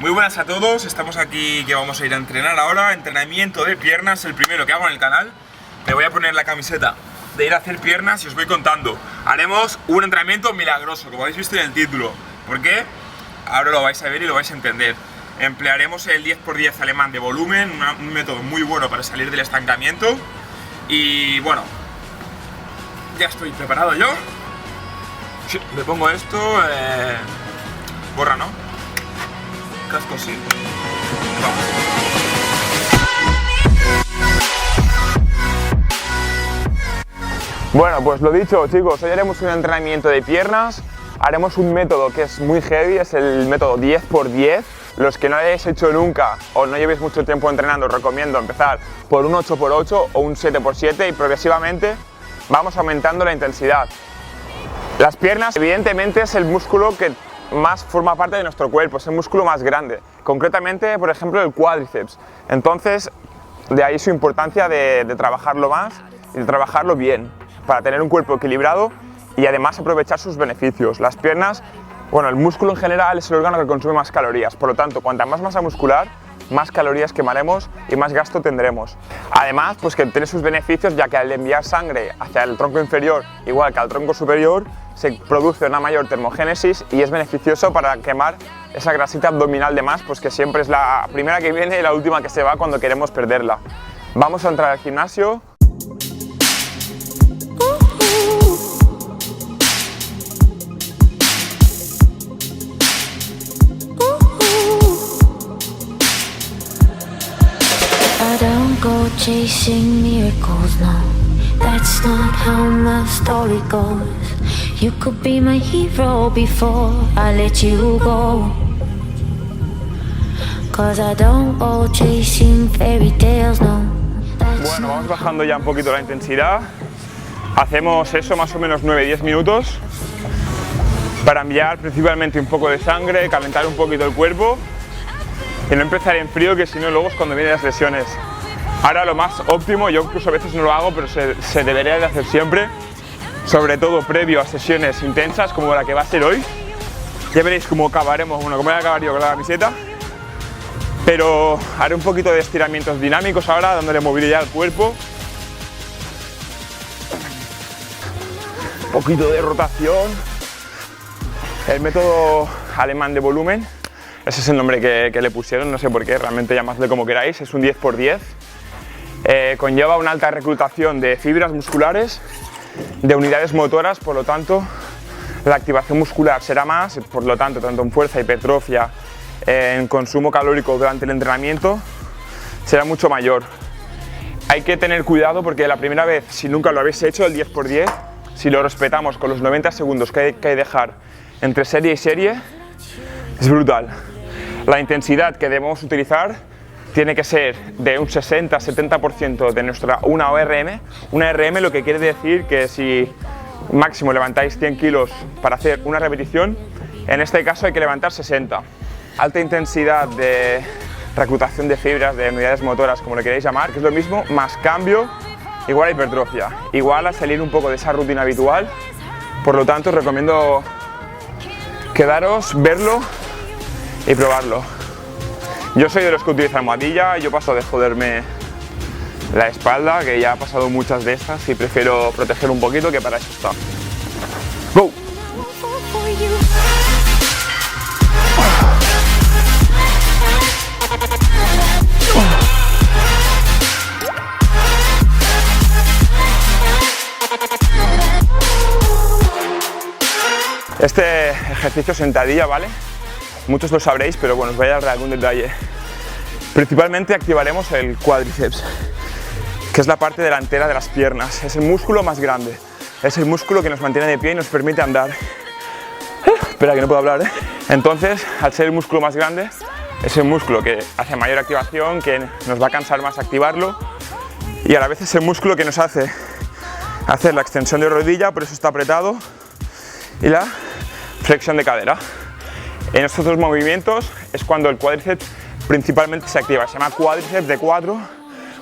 Muy buenas a todos, estamos aquí que vamos a ir a entrenar ahora, entrenamiento de piernas, el primero que hago en el canal. Me voy a poner la camiseta de ir a hacer piernas y os voy contando. Haremos un entrenamiento milagroso, como habéis visto en el título. ¿Por qué? Ahora lo vais a ver y lo vais a entender. Emplearemos el 10×10 alemán de volumen, un método muy bueno para salir del estancamiento. Y bueno, ya estoy preparado yo. Sí, me pongo esto, gorra no, casco sí. Vamos. Bueno, pues lo dicho, chicos, hoy haremos un entrenamiento de piernas. Haremos un método que es muy heavy, es el método 10×10. Los que no hayáis hecho nunca o no llevéis mucho tiempo entrenando, os recomiendo empezar por un 8×8 o un 7×7 y progresivamente vamos aumentando la intensidad. Las piernas, evidentemente, es el músculo que más forma parte de nuestro cuerpo, es el músculo más grande, concretamente, por ejemplo, el cuádriceps. Entonces, de ahí su importancia de trabajarlo más y de trabajarlo bien, para tener un cuerpo equilibrado y además aprovechar sus beneficios. Las piernas, bueno, el músculo en general es el órgano que consume más calorías, por lo tanto, cuanta más masa muscular, más calorías quemaremos y más gasto tendremos. Además, pues que tiene sus beneficios, ya que al enviar sangre hacia el tronco inferior, igual que al tronco superior, se produce una mayor termogénesis y es beneficioso para quemar esa grasita abdominal de más, pues que siempre es la primera que viene y la última que se va cuando queremos perderla. Vamos a entrar al gimnasio. Go chasing miracles, no, that's not how my story goes. You could be my hero before I let you go. 'Cause I don't go chasing fairy tales, no. Bueno, vamos bajando ya un poquito la intensidad. Hacemos eso más o menos 9-10 minutos para enviar principalmente un poco de sangre, calentar un poquito el cuerpo y no empezar en frío, que si no luego es cuando vienen las lesiones. Ahora lo más óptimo, yo incluso a veces no lo hago, pero se debería de hacer siempre, sobre todo previo a sesiones intensas como la que va a ser hoy. Ya veréis cómo acabaremos, bueno, cómo voy a acabar yo con la camiseta, pero haré un poquito de estiramientos dinámicos ahora, dándole movilidad al cuerpo. Un poquito de rotación. El método alemán de volumen, ese es el nombre que le pusieron, no sé por qué, realmente llamadle como queráis, es un 10×10. Conlleva una alta reclutación de fibras musculares, de unidades motoras, por lo tanto la activación muscular será más, por lo tanto tanto en fuerza, hipertrofia, en consumo calórico durante el entrenamiento será mucho mayor. Hay que tener cuidado porque la primera vez, si nunca lo habéis hecho, el 10×10, si lo respetamos con los 90 segundos que hay que dejar entre serie y serie, es brutal. La intensidad que debemos utilizar tiene que ser de un 60-70% de nuestra una ORM. Una RM lo que quiere decir que si máximo levantáis 100 kilos para hacer una repetición, en este caso hay que levantar 60. Alta intensidad de reclutación de fibras, de unidades motoras, como le queréis llamar, que es lo mismo, más cambio, igual a hipertrofia, igual a salir un poco de esa rutina habitual. Por lo tanto, os recomiendo quedaros, verlo y probarlo. Yo soy de los que utilizan almohadilla, yo paso de joderme la espalda, que ya ha pasado muchas de estas y prefiero proteger un poquito, que para eso está. ¡Go! Este ejercicio sentadilla, ¿vale? Muchos lo sabréis, pero bueno, os voy a dar algún detalle. Principalmente activaremos el cuádriceps, que es la parte delantera de las piernas. Es el músculo más grande. Es el músculo que nos mantiene de pie y nos permite andar. Espera, que no puedo hablar, ¿eh? Entonces, al ser el músculo más grande, es el músculo que hace mayor activación, que nos va a cansar más activarlo. Y a la vez es el músculo que nos hace hacer la extensión de rodilla, por eso está apretado, y la flexión de cadera. En estos dos movimientos es cuando el cuádriceps principalmente se activa. Se llama cuádriceps de 4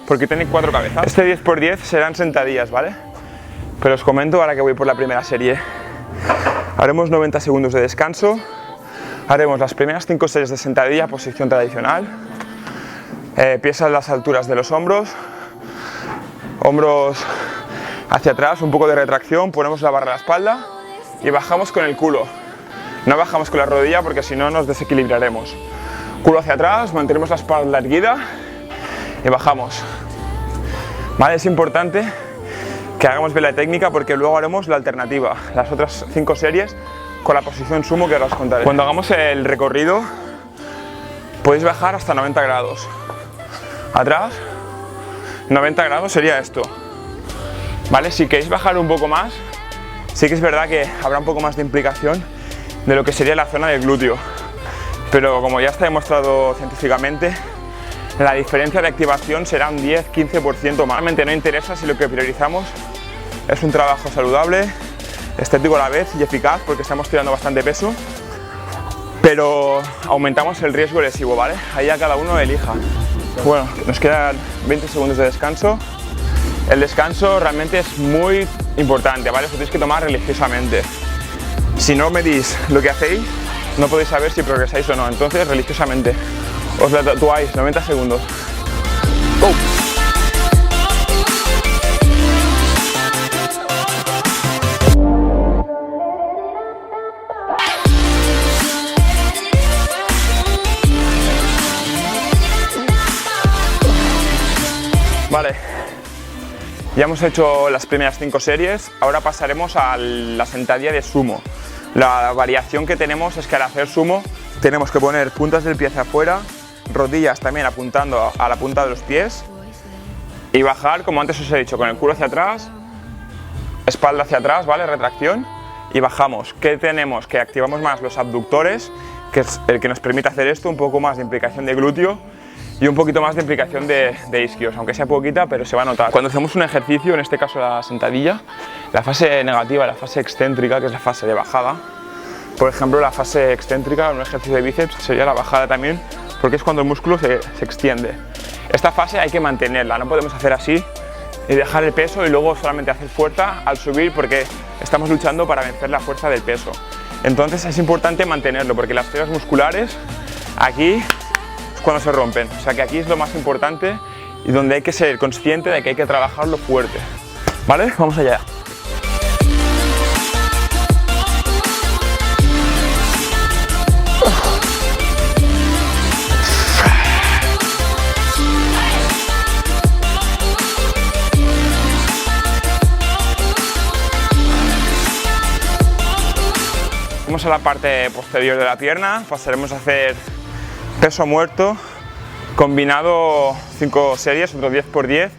porque tiene 4 cabezas. Este 10×10 serán sentadillas, ¿vale? Pero os comento ahora que voy por la primera serie. Haremos 90 segundos de descanso, Haremos las primeras 5 series de sentadilla, posición tradicional. Pies a las alturas de los hombros. Hombros hacia atrás, un poco de retracción, ponemos la barra a la espalda y bajamos con el culo. No bajamos con la rodilla porque si no nos desequilibraremos. Culo hacia atrás, mantenemos la espalda erguida y bajamos. Vale, es importante que hagamos bien la técnica porque luego haremos la alternativa, las otras 5 series con la posición sumo que ahora os contaré. Cuando hagamos el recorrido podéis bajar hasta 90 grados. Atrás, 90 grados sería esto. Vale, si queréis bajar un poco más, sí que es verdad que habrá un poco más de implicación de lo que sería la zona del glúteo. Pero como ya está demostrado científicamente, la diferencia de activación será un 10-15% más. Realmente no interesa si lo que priorizamos es un trabajo saludable, estético a la vez y eficaz porque estamos tirando bastante peso, pero aumentamos el riesgo lesivo, ¿vale? Ahí ya cada uno elija. Bueno, nos quedan 20 segundos de descanso. El descanso realmente es muy importante, ¿vale? Lo tenéis que tomar religiosamente. Si no medís lo que hacéis, no podéis saber si progresáis o no. Entonces, religiosamente, os lo tatuáis, 90 segundos. ¡Go! Vale, ya hemos hecho las primeras 5 series, ahora pasaremos a la sentadilla de sumo. La variación que tenemos es que al hacer sumo tenemos que poner puntas del pie hacia afuera, rodillas también apuntando a la punta de los pies y bajar, como antes os he dicho, con el culo hacia atrás, espalda hacia atrás, ¿vale? Retracción y bajamos. ¿Qué tenemos? Que activamos más los abductores, que es el que nos permite hacer esto, un poco más de implicación de glúteo y un poquito más de implicación de isquios, aunque sea poquita, pero se va a notar. Cuando hacemos un ejercicio, en este caso la sentadilla, la fase negativa, la fase excéntrica, que es la fase de bajada, por ejemplo, la fase excéntrica en un ejercicio de bíceps sería la bajada también, porque es cuando el músculo se extiende. Esta fase hay que mantenerla, no podemos hacer así y dejar el peso y luego solamente hacer fuerza al subir porque estamos luchando para vencer la fuerza del peso. Entonces es importante mantenerlo porque las fibras musculares aquí es cuando se rompen, o sea que aquí es lo más importante y donde hay que ser consciente de que hay que trabajarlo fuerte. ¿Vale? Vamos allá. Vamos a la parte posterior de la pierna, pasaremos a hacer peso muerto combinado 5 series, otros 10 por 10,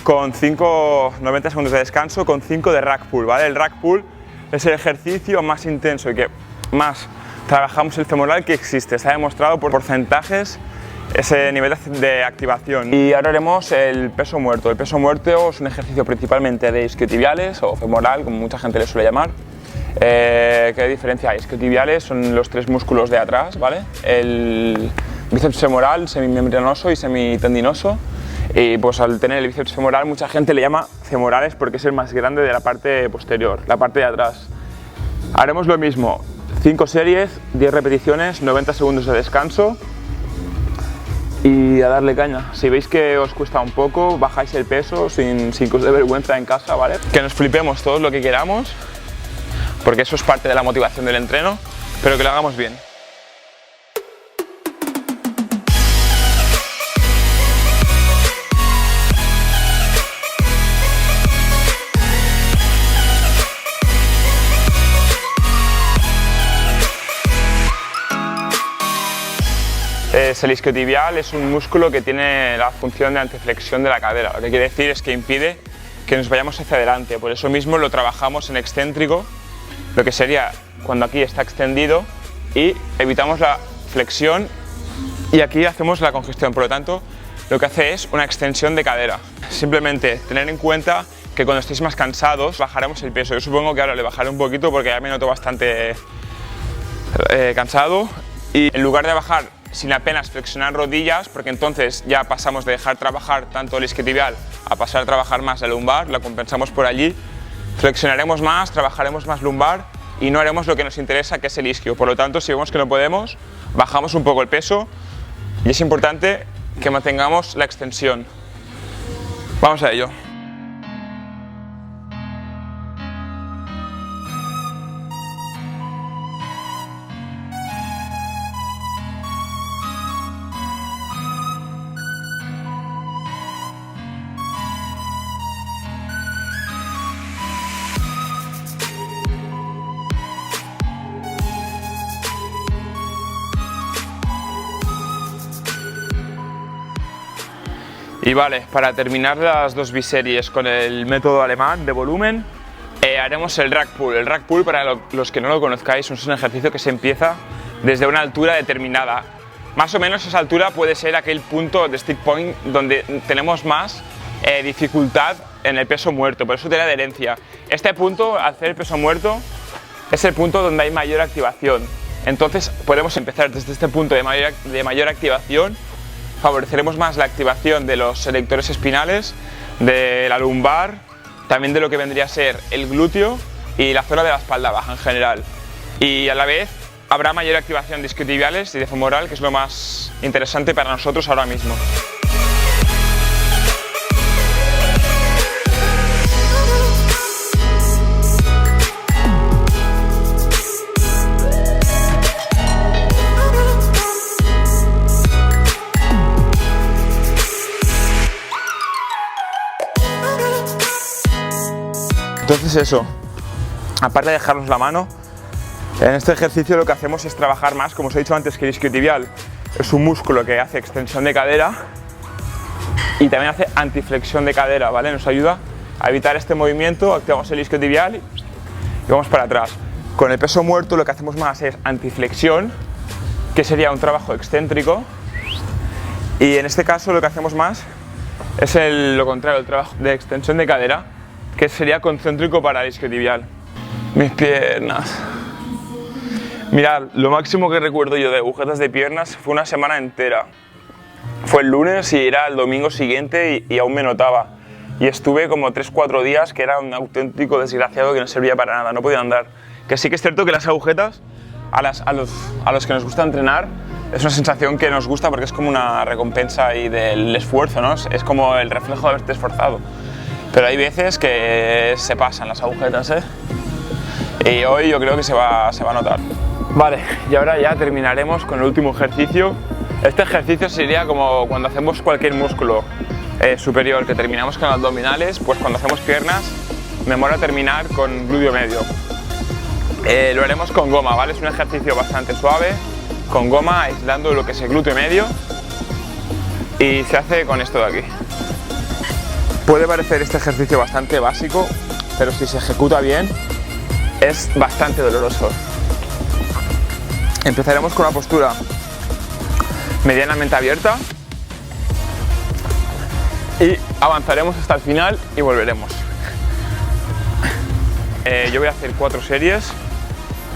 con 90 segundos de descanso, con 5 de rack pull, ¿vale? El rack pull es el ejercicio más intenso y que más trabajamos el femoral que existe. Está demostrado por porcentajes ese nivel de activación. Y ahora haremos el peso muerto. El peso muerto es un ejercicio principalmente de isquiotibiales o femoral, como mucha gente le suele llamar. ¿Qué diferencia hay? Isquiotibiales son los 3 músculos de atrás, ¿vale? El bíceps femoral, semimembranoso y semitendinoso. Y pues al tener el bíceps femoral mucha gente le llama femorales porque es el más grande de la parte posterior, la parte de atrás. Haremos lo mismo, 5 series, 10 repeticiones, 90 segundos de descanso y a darle caña. Si veis que os cuesta un poco, bajáis el peso sin que os dé vergüenza en casa, ¿vale? Que nos flipemos todo lo que queramos, porque eso es parte de la motivación del entreno, pero que lo hagamos bien. El isquiotibial es un músculo que tiene la función de antiflexión de la cadera, lo que quiere decir es que impide que nos vayamos hacia adelante, por eso mismo lo trabajamos en excéntrico, lo que sería cuando aquí está extendido y evitamos la flexión y aquí hacemos la congestión, por lo tanto lo que hace es una extensión de cadera. Simplemente tener en cuenta que cuando estéis más cansados bajaremos el peso. Yo supongo que ahora le bajaré un poquito porque ya me noto bastante cansado y en lugar de bajar sin apenas flexionar rodillas, porque entonces ya pasamos de dejar trabajar tanto el isquiotibial a pasar a trabajar más la lumbar, la compensamos por allí, flexionaremos más, trabajaremos más lumbar y no haremos lo que nos interesa, que es el isquio. Por lo tanto, si vemos que no podemos, bajamos un poco el peso y es importante que mantengamos la extensión. Vamos a ello. Y vale, para terminar las dos biseries con el método alemán de volumen, haremos el rack pull. El rack pull, para los que no lo conozcáis, es un ejercicio que se empieza desde una altura determinada. Más o menos esa altura puede ser aquel punto de stick point donde tenemos más dificultad en el peso muerto, por eso tiene adherencia. Este punto, al hacer el peso muerto, es el punto donde hay mayor activación. Entonces podemos empezar desde este punto de mayor activación. Favoreceremos más la activación de los erectores espinales, de la lumbar, también de lo que vendría a ser el glúteo y la zona de la espalda baja en general. Y a la vez habrá mayor activación de isquiotibiales y de femoral, que es lo más interesante para nosotros ahora mismo. Entonces eso, aparte de dejarnos la mano, en este ejercicio lo que hacemos es trabajar más, como os he dicho antes, que el isquiotibial es un músculo que hace extensión de cadera y también hace antiflexión de cadera, ¿vale? Nos ayuda a evitar este movimiento, activamos el isquiotibial y vamos para atrás. Con el peso muerto lo que hacemos más es antiflexión, que sería un trabajo excéntrico, y en este caso lo que hacemos más es lo contrario, el trabajo de extensión de cadera, que sería concéntrico para el isquiotibial. Mis piernas. Mirad, lo máximo que recuerdo yo de agujetas de piernas fue una semana entera. Fue el lunes y era el domingo siguiente y aún me notaba. Y estuve como 3-4 días que era un auténtico desgraciado que no servía para nada, no podía andar. Que sí que es cierto que las agujetas, a los que nos gusta entrenar, es una sensación que nos gusta porque es como una recompensa ahí del esfuerzo, ¿no? Es como el reflejo de haberte esforzado. Pero hay veces que se pasan las agujetas, ¿eh? Y hoy yo creo que se va a notar. Vale, y ahora ya terminaremos con el último ejercicio. Este ejercicio sería como cuando hacemos cualquier músculo superior, que terminamos con abdominales, pues cuando hacemos piernas, me mola terminar con glúteo medio. Lo haremos con goma, ¿vale? Es un ejercicio bastante suave, con goma, aislando lo que es el glúteo medio, y se hace con esto de aquí. Puede parecer este ejercicio bastante básico, pero si se ejecuta bien, es bastante doloroso. Empezaremos con una postura medianamente abierta y avanzaremos hasta el final y volveremos. Yo voy a hacer 4 series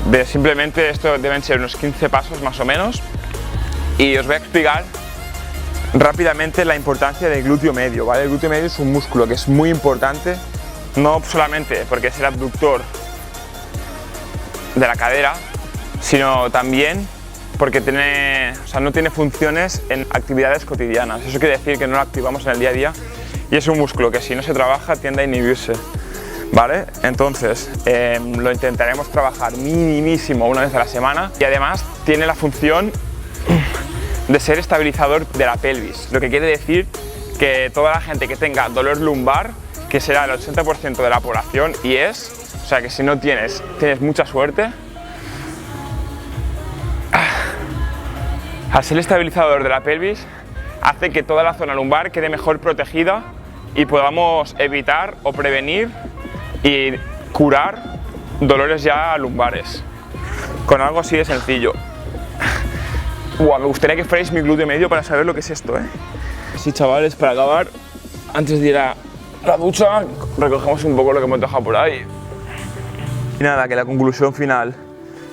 de simplemente, esto deben ser unos 15 pasos más o menos, y os voy a explicar rápidamente la importancia del glúteo medio, ¿vale? El glúteo medio es un músculo que es muy importante, no solamente porque es el abductor de la cadera, sino también porque no tiene funciones en actividades cotidianas. Eso quiere decir que no lo activamos en el día a día y es un músculo que si no se trabaja tiende a inhibirse, ¿vale? Entonces lo intentaremos trabajar minimísimo una vez a la semana, y además tiene la función de ser estabilizador de la pelvis, lo que quiere decir que toda la gente que tenga dolor lumbar, que será el 80% de la población, o sea que si no tienes mucha suerte, al ser estabilizador de la pelvis hace que toda la zona lumbar quede mejor protegida y podamos evitar o prevenir y curar dolores ya lumbares con algo así de sencillo. Me gustaría que fuerais mi glúteo medio para saber lo que es esto, ¿eh? Sí, chavales, para acabar, antes de ir a la ducha, recogemos un poco lo que hemos dejado por ahí. Y nada, que la conclusión final,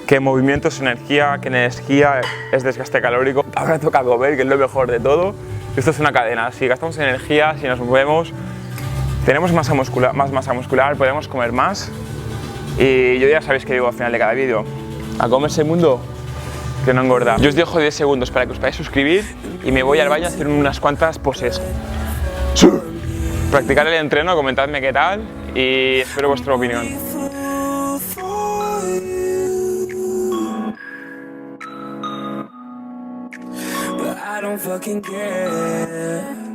que movimiento es energía, que energía es desgaste calórico. Ahora toca comer, que es lo mejor de todo. Esto es una cadena, si gastamos energía, si nos movemos, tenemos más masa muscular, podemos comer más Y yo ya sabéis que digo al final de cada vídeo, a comerse el mundo, que no engorda. Yo os dejo 10 segundos para que os podáis suscribir y me voy al baño a hacer unas cuantas poses. ¡Sí! Practicar el entreno, comentadme qué tal y espero vuestra opinión. I don't fucking care.